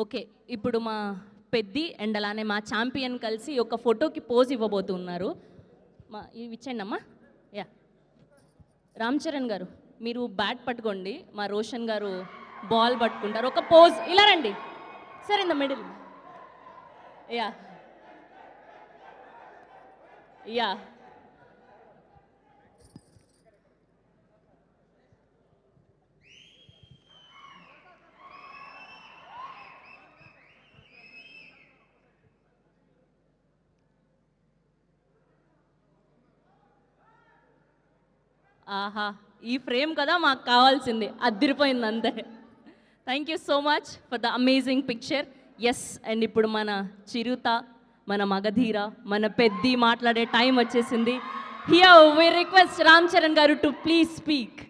Okay, ఇప్పుడు మా Peddi and అలానే మా ఛాంపియన్ కలిసి ఒక ఫోటోకి పోజ్ ఇవ్వబోతున్నారు. మా ఇవి ఇచ్చండి అమ్మా. యా, రామ్ చరణ్ గారు మీరు బ్యాట్ పట్టుకోండి, మా రోషన్ గారు బాల్ పట్టుకుంటారు. ఒక పోజ్ ఇలా రండి sir, in the middle. Yeah yeah ఆహా, ఈ ఫ్రేమ్ కదా మాకు కావాల్సింది, అదిరిపోయింది అంతే. Thank you so much for the amazing picture. Yes, and ఇప్పుడు మన చిరుత, మన మగధీర, మన పెద్ది మాట్లాడే టైం వచ్చేసింది. Here we request Ram Charan garu to please speak.